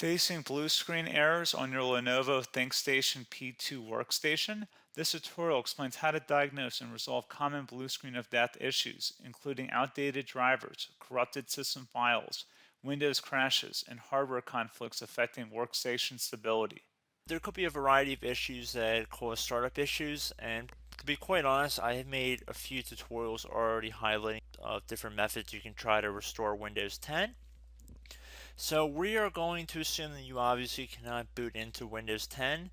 Facing blue screen errors on your Lenovo ThinkStation P2 Workstation? This tutorial explains how to diagnose and resolve common blue screen of death issues, including outdated drivers, corrupted system files, Windows crashes, and hardware conflicts affecting workstation stability. There could be a variety of issues that cause startup issues, and to be quite honest, I have made a few tutorials already highlighting different methods you can try to restore Windows 10. So we are going to assume that you obviously cannot boot into Windows 10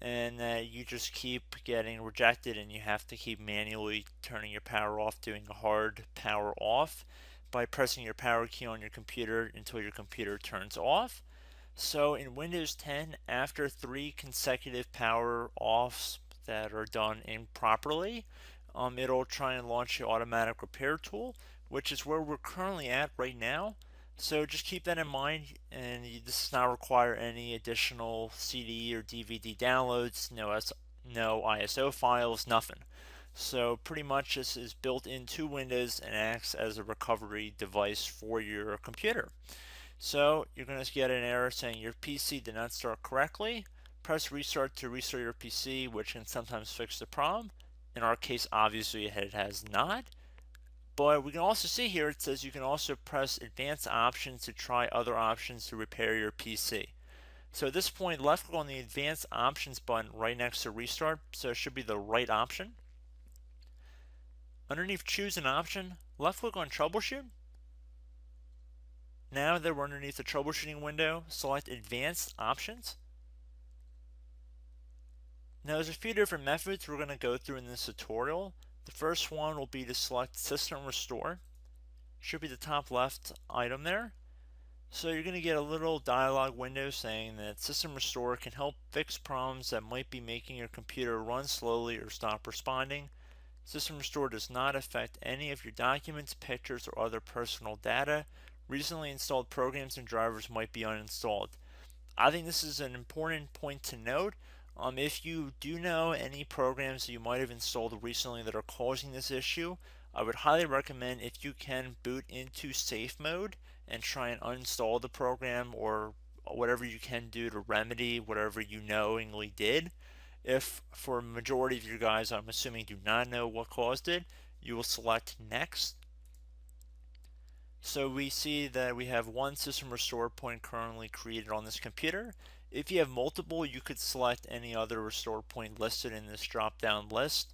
and that you just keep getting rejected and you have to keep manually turning your power off, doing a hard power off by pressing your power key on your computer until your computer turns off. So in Windows 10, after 3 consecutive power offs that are done improperly, it'll try and launch the automatic repair tool, which is where we're currently at right now. So just keep that in mind, and this does not require any additional CD or DVD downloads, no ISO files, nothing. So pretty much this is built into Windows and acts as a recovery device for your computer. So you're going to get an error saying your PC did not start correctly. Press restart to restart your PC, which can sometimes fix the problem. In our case, obviously it has not. But we can also see here it says you can also press advanced options to try other options to repair your PC. So at this point, left click on the advanced options button right next to restart, so it should be the right option. Underneath choose an option, left click on troubleshoot. Now that we're underneath the troubleshooting window, select advanced options. Now there's a few different methods we're going to go through in this tutorial. The first one will be to select System Restore. Should be the top left item there. So you're going to get a little dialog window saying that System Restore can help fix problems that might be making your computer run slowly or stop responding. System Restore does not affect any of your documents, pictures, or other personal data. Recently installed programs and drivers might be uninstalled. I think this is an important point to note. If you do know any programs that you might have installed recently that are causing this issue, I would highly recommend if you can boot into safe mode and try and uninstall the program or whatever you can do to remedy whatever you knowingly did. If for a majority of you guys, I'm assuming do not know what caused it, you will select next. So we see that we have one system restore point currently created on this computer. If you have multiple, you could select any other restore point listed in this drop down list.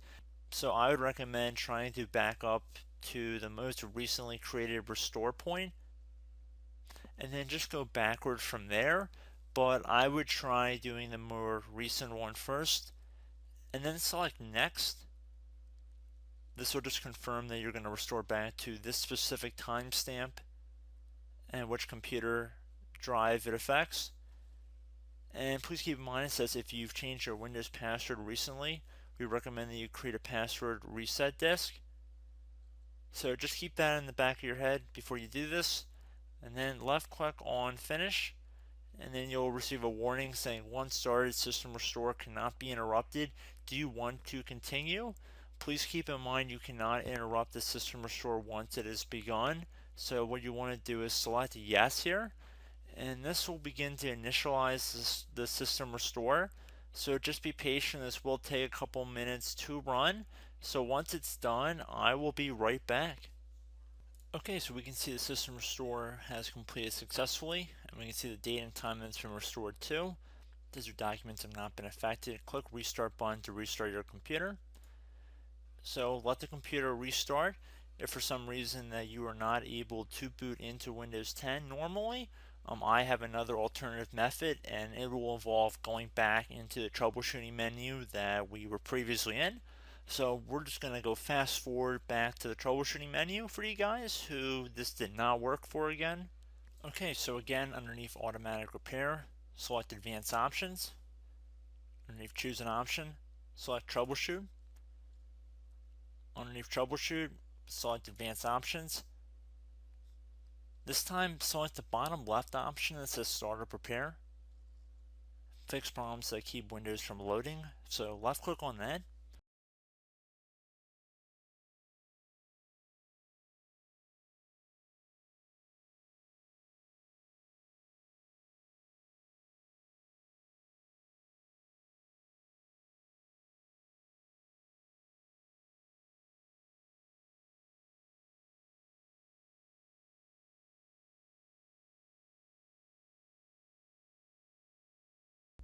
So I would recommend trying to back up to the most recently created restore point and then just go backward from there. But I would try doing the more recent one first and then select next. This will just confirm that you're going to restore back to this specific timestamp and which computer drive it affects. And please keep in mind it says if you've changed your Windows password recently, we recommend that you create a password reset disk. So just keep that in the back of your head before you do this, and then left click on finish, and then you'll receive a warning saying once started, system restore cannot be interrupted. Do you want to continue? Please keep in mind you cannot interrupt the system restore once it is begun. So what you want to do is select yes here, and this will begin to initialize the system restore. So just be patient, this will take a couple minutes to run. So once it's done, I will be right back. Okay, so we can see the system restore has completed successfully, and we can see the date and time that it's been restored to. As your documents have not been affected, click restart button to restart your computer. So let the computer restart. If for some reason that you are not able to boot into Windows 10 normally, I have another alternative method, and it will involve going back into the troubleshooting menu that we were previously in. So we're just going to go fast forward back to the troubleshooting menu for you guys who this did not work for again. Okay, so again, underneath automatic repair, select advanced options. Underneath choose an option, select troubleshoot. Underneath troubleshoot, select advanced options. This time, select the bottom left option that says startup repair. Fix problems that keep Windows from loading. So left click on that.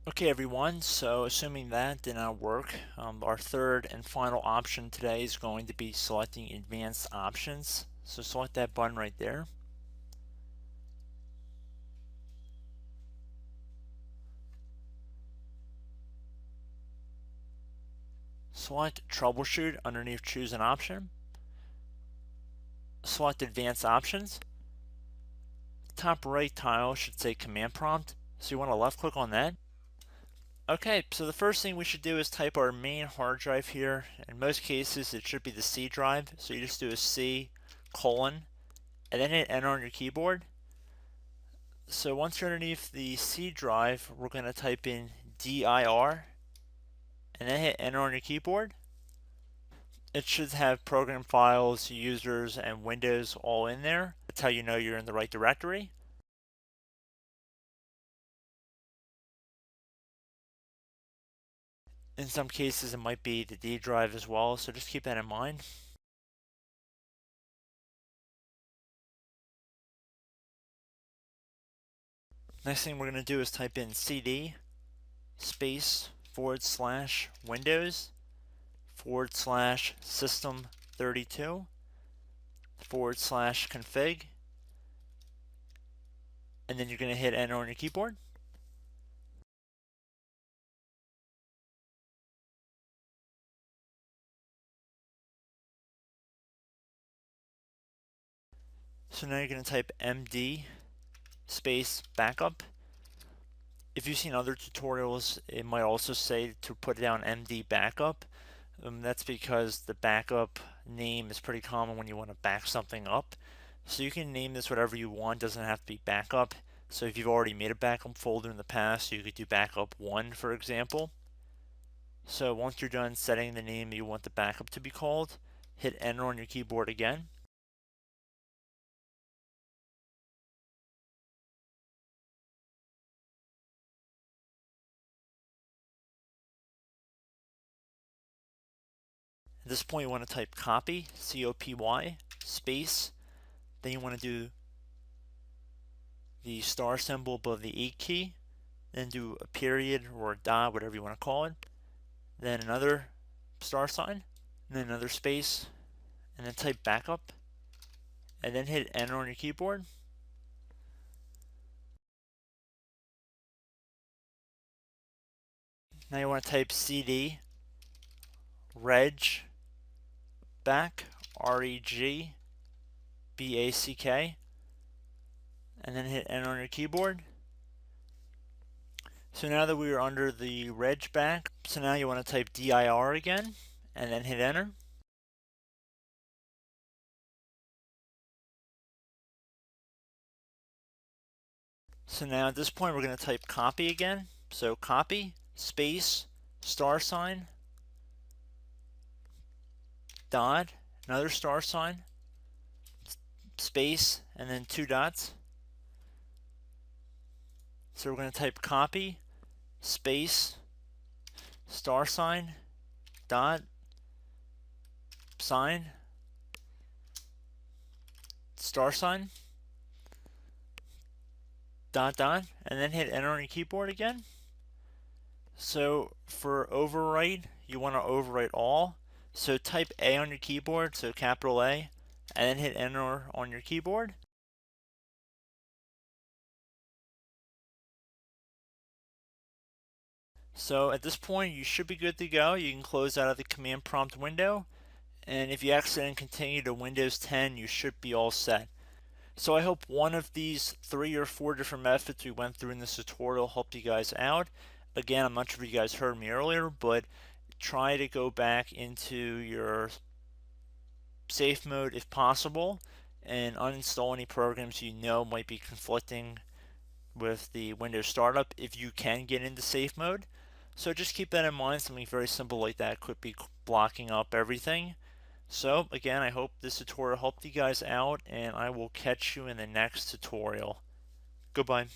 Okay everyone, so assuming that did not work, our third and final option today is going to be selecting advanced options. So select that button right there. Select troubleshoot underneath choose an option. Select advanced options. Top right tile should say command prompt, so you want to left click on that. Okay, so the first thing we should do is type our main hard drive here. In most cases, it should be the C drive. So you just do a C colon and then hit enter on your keyboard. So once you're underneath the C drive, we're going to type in dir and then hit enter on your keyboard. It should have program files, users, and Windows all in there. That's how you know you're in the right directory. In some cases, it might be the D drive as well, so just keep that in mind. Next thing we're going to do is type in cd space / Windows / system 32 / config, and then you're going to hit enter on your keyboard. So now you're going to type md space backup. If you've seen other tutorials, it might also say to put down md backup. That's because the backup name is pretty common when you want to back something up. So you can name this whatever you want, doesn't have to be backup. So if you've already made a backup folder in the past, you could do backup 1, for example. So once you're done setting the name you want the backup to be called, hit enter on your keyboard again. At this point you want to type copy, C-O-P-Y, space, then you want to do the star symbol above the 8 key, then do a period or a dot, whatever you want to call it, then another star sign, and then another space, and then type backup, and then hit enter on your keyboard. Now you want to type cd reg back, REGBACK, and then hit enter on your keyboard. So now that we are under the reg back, so now you want to type dir again, and then hit enter. So now at this point we're going to type copy again. So copy, space, star sign, dot, another star sign, space, and then 2 dots. So we're going to type copy, space, star sign, dot, sign, star sign, dot, dot, and then hit enter on your keyboard again. So for overwrite, you want to overwrite all. So type A on your keyboard, so capital A, and then hit enter on your keyboard. So at this point, you should be good to go. You can close out of the command prompt window. And if you accidentally continue to Windows 10, you should be all set. So I hope one of these 3 or 4 different methods we went through in this tutorial helped you guys out. Again, I'm not sure if you guys heard me earlier, but try to go back into your safe mode if possible and uninstall any programs you know might be conflicting with the Windows startup if you can get into safe mode. So just keep that in mind. Something very simple like that could be blocking up everything. So again, I hope this tutorial helped you guys out, and I will catch you in the next tutorial. Goodbye.